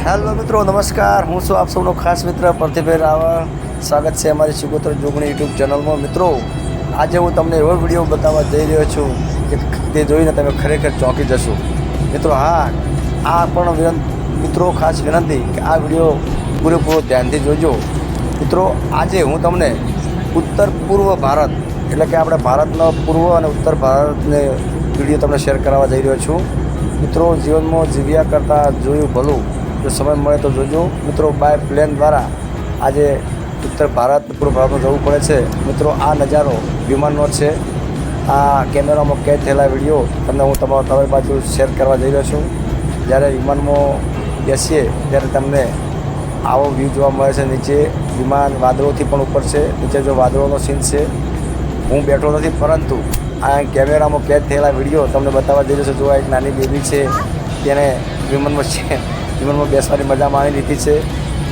Hello મિત્રો, નમસ્કાર. હું છું આપ સૌનો ખાસ મિત્ર પ્રતિભાઈ રાવળ. સ્વાગત છે અમારી સિગોતર જોગણી યુટ્યુબ ચેનલમાં. મિત્રો, આજે હું તમને એવો વિડીયો બતાવવા જઈ રહ્યો છું કે તે જોઈને તમે ખરેખર ચોંકી જશો. મિત્રો, આ પણ મિત્રો ખાસ વિનંતી કે આ વિડીયો પૂરેપૂરો ધ્યાનથી જોજો. મિત્રો, આજે હું તમને ઉત્તર પૂર્વ ભારત એટલે કે આપણે ભારતનો પૂર્વ અને ઉત્તર ભારતને વિડીયો તમને શેર કરવા જઈ રહ્યો છું. મિત્રો, જીવનમાં જીવ્યા કરતાં જોયું ભલું. જો સમય મળે તો જોજો. મિત્રો, બાય પ્લેન દ્વારા આજે ઉત્તર ભારત પૂર્વ ભારતમાં જવું પડે છે. મિત્રો, આ નજારો વિમાનનો છે. આ કેમેરામાં કેદ થયેલા વિડીયો તમને હું તમારી બાજુ શેર કરવા જઈ રહ્યો છું. જ્યારે વિમાનમાં બેસીએ ત્યારે તમને આવો વ્યૂ જોવા મળે છે. નીચે વિમાન વાદળોથી પણ ઉપર છે. નીચે જો વાદળોનો સીન છે. હું બેઠો નથી, પરંતુ આ કેમેરામાં કેદ થયેલા વિડીયો તમને બતાવવા જઈ રહ્યો છું. જો એક નાની બેબી છે, તેને વિમાનમાં બેસવાની મજા માણી લીધી છે.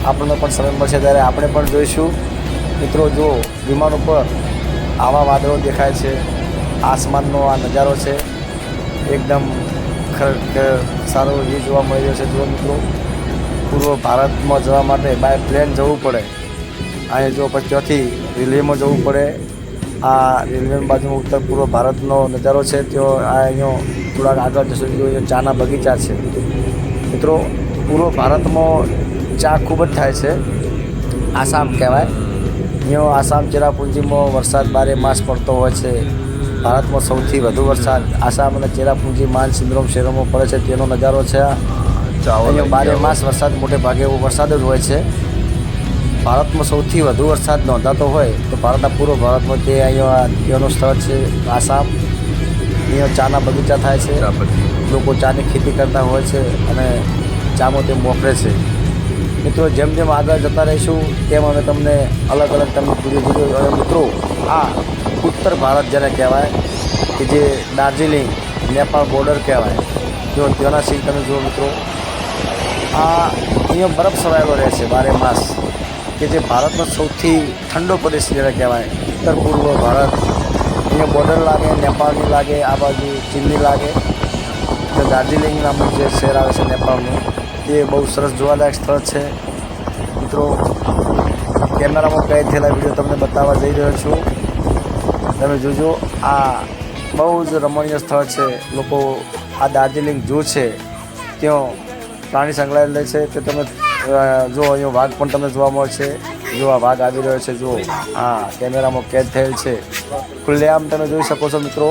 આપણને પણ સમય મળશે ત્યારે આપણે પણ જોઈશું. મિત્રો, જો વિમાન ઉપર આવા વાદળો દેખાય છે, આસમાનનો આ નજારો છે, એકદમ ખરેખર સારો વ્યૂ જોવા મળી રહ્યો છે. જો મિત્રો, પૂર્વ ભારતમાં જવા માટે બાય પ્લેન જવું પડે. અહીં જો પછી ત્યાંથી રેલવેમાં જવું પડે. આ રેલવેની બાજુમાં ઉત્તર પૂર્વ ભારતનો નજારો છે. ત્યાં અહીંયા થોડાક આગળ જશું જોઈએ ચાના બગીચા છે. મિત્રો, પૂર્વ ભારતમાં ચા ખૂબ જ થાય છે. આસામ કહેવાય. અહીંયા આસામ ચેરાપુંજીમાં વરસાદ 12 માસ પડતો હોય છે. ભારતમાં સૌથી વધુ વરસાદ આસામ અને ચેરાપુંજી માનસિંદ્રોમ શહેરોમાં પડે છે. તેનો નજારો છે. અહીંયા 12 માસ વરસાદ, મોટે ભાગે એવો વરસાદ જ હોય છે. ભારતમાં સૌથી વધુ વરસાદ નોંધાતો હોય તો ભારતના પૂર્વ ભારતમાં તે અહીંયાનું સ્થળ છે આસામ. અહીંયા ચાના બગીચા થાય છે. લોકો ચાની ખેતી કરતા હોય છે અને ચામાં તે મોકલે છે. મિત્રો, જેમ જેમ આગળ જતા રહીશું તેમ અમે તમને અલગ અલગ તમને વિડીયો અને મિત્રો, આ ઉત્તર ભારત જેને કહેવાય કે જે દાર્જિલિંગ નેપાળ બોર્ડર કહેવાય, જો ત્યાંના સીન તમે જુઓ. મિત્રો, આ અહીંયા બરફ છવાયેલો રહે છે 12 માસ, કે જે ભારતનો સૌથી ઠંડો પ્રદેશ જેને કહેવાય ઉત્તર પૂર્વ ભારત. અહીંયા બોર્ડર લાગે, નેપાળની લાગે, આ બાજુ ચીનની લાગે. તો દાર્જિલિંગ નામનું જે શહેર આવે છે નેપાળનું, તે બહુ સરસ જોવાલાયક સ્થળ છે. મિત્રો, કેમેરામાં કેદ થયેલા વિડીયો તમને બતાવવા જઈ રહ્યો છું. તમે જોજો. આ બહુ જ રમણીય સ્થળ છે. લોકો આ દાર્જિલિંગ ઝૂ છે, ત્યાં પ્રાણી સંગ્રહાલય છે. તે તમે જો અહીંયા વાઘ પણ તમને જોવા મળશે. જો આ વાઘ આવી રહ્યો છે. જો હા, કેમેરામાં કેદ થયેલ છે. ખુલ્લેઆમ તમે જોઈ શકો છો. મિત્રો,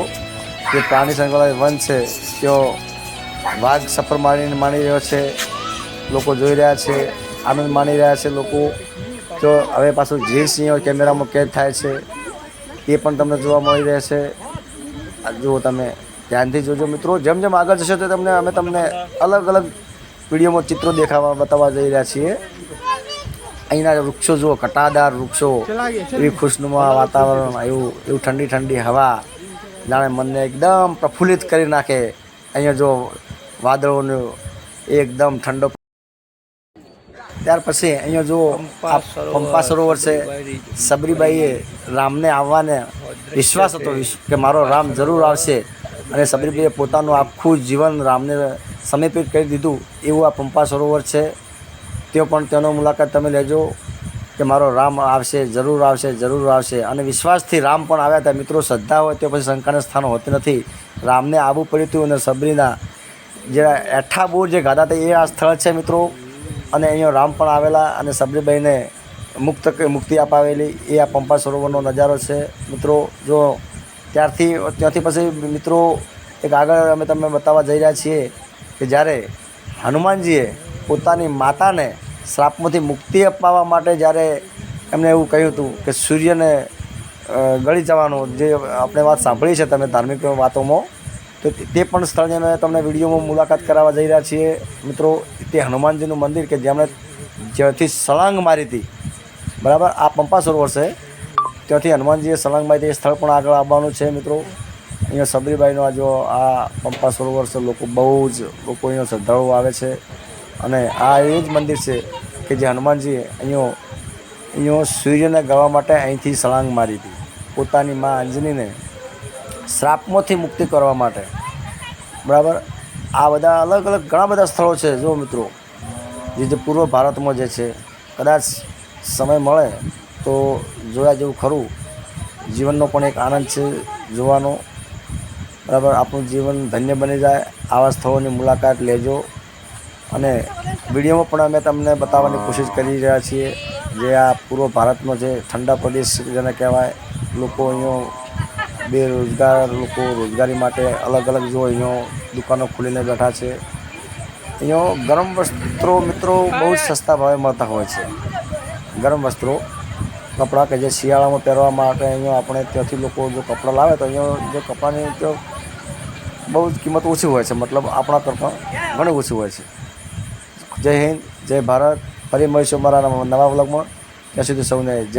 જે પ્રાણી સંગ્રહાલય વન છે, ત્યાં વાઘ સફર માણી રહ્યો છે. લોકો જોઈ રહ્યા છે, આનંદ માણી રહ્યા છે લોકો. તો હવે પાછું ગીર સિંહ કેમેરામાં કેદ થાય છે, એ પણ તમને જોવા મળી રહેશે. જુઓ, તમે ધ્યાનથી જોજો. મિત્રો, જેમ જેમ આગળ જશો તો અમે તમને અલગ અલગ વિડીયોમાં ચિત્રો બતાવવા જઈ રહ્યા છીએ. અહીંના વૃક્ષો જુઓ, ઘટાદાર વૃક્ષો, એવી ખુશનુમા વાતાવરણ, એવું ઠંડી ઠંડી હવા, જાણે મનને એકદમ પ્રફુલ્લિત કરી નાખે. અહીંયા જો વાદળોનો એકદમ ઠંડો. ત્યાર પછી અહીંયા જુઓ, આ પંપા સરોવર છે. સબરીબાઈએ રામને આવવાને વિશ્વાસ હતો કે મારો રામ જરૂર આવશે, અને સબરીબાઈએ પોતાનું આખું જીવન રામને સમર્પિત કરી દીધું. એવું આ પંપા સરોવર છે. ત્યાં પણ તેનો મુલાકાત તમે લેજો કે મારો રામ આવશે, જરૂર આવશે, જરૂર આવશે. અને વિશ્વાસથી રામ પણ આવ્યા હતા. મિત્રો, શ્રદ્ધા હોય તો પછી શંકાને સ્થાન હોતી નથી. રામને આવવું પડ્યું હતું. અને સબરીના જે એઠા બોર જે ગાતા હતા એ આ સ્થળ છે. મિત્રો, અને અહીંયા રામ પણ આવેલા અને સબરીબાઈને મુક્તિ અપાવેલી એ આ પંપા સરોવરનો નજારો છે. મિત્રો, જો ત્યાંથી પછી મિત્રો એક આગળ અમે તમને બતાવવા જઈ રહ્યા છીએ કે જ્યારે હનુમાનજીએ પોતાની માતાને શ્રાપમાંથી મુક્તિ અપાવવા માટે જ્યારે એમને એવું કહ્યું હતું કે સૂર્યને ગળી જવાનું, જે આપણે વાત સાંભળી છે તમે ધાર્મિક વાતોમાં, તો તે પણ સ્થળની અમે તમને વિડીયોમાં મુલાકાત કરાવવા જઈ રહ્યા છીએ. મિત્રો, તે હનુમાનજીનું મંદિર કે જેમણે જ્યાંથી સળંગ મારી હતી, બરાબર, આ પંપા સરોવર છે, ત્યાંથી હનુમાનજીએ સળંગ મારી હતી. એ સ્થળ પણ આગળ આવવાનું છે. મિત્રો, અહીંયા સબરીબાઈનો આ પંપા સરોવર છે. બહુ જ લોકો અહીંયા શ્રદ્ધાળુઓ આવે છે. અને આ એ જ મંદિર છે કે જે હનુમાનજીએ અહીંયા સૂર્યને ગળવા માટે અહીંથી સળંગ મારી હતી, પોતાની મા અંજનીને શ્રાપમાંથી મુક્તિ કરવા માટે. બરાબર, આ બધા અલગ અલગ ઘણા બધા સ્થળો છે. જો મિત્રો, જે પૂર્વ ભારતમાં જે છે કદાચ સમય મળે તો જોયા જેવું ખરું. જીવનનો પણ એક આનંદ છે જોવાનો. બરાબર, આપણું જીવન ધન્ય બની જાય આવા સ્થળોની મુલાકાત લેજો. અને વિડીયોમાં પણ અમે તમને બતાવવાની કોશિશ કરી રહ્યા છીએ જે આ પૂર્વ ભારતનો જે ઠંડા પ્રદેશ જેને કહેવાય. લોકો અહીંયા બેરોજગાર લોકો રોજગારી માટે અલગ અલગ જો અહીંયા દુકાનો ખોલીને બેઠા છે. અહીંયા ગરમ વસ્ત્રો મિત્રો બહુ જ સસ્તા ભાવે મળતા હોય છે. ગરમ વસ્ત્રો કપડાં કે જે શિયાળામાં પહેરવા માટે અહીંયા આપણે ત્યાંથી લોકો જો કપડાં લાવે તો અહીંયા જે કપડાની તો બહુ જ કિંમત ઓછી હોય છે, મતલબ આપણા કરતાં ઘણી ઓછી હોય છે. જય હિન્દ, જય ભારત. ફરી મળીશું મારા નવા વ્લોગમાં. ત્યાં સુધી સૌને જય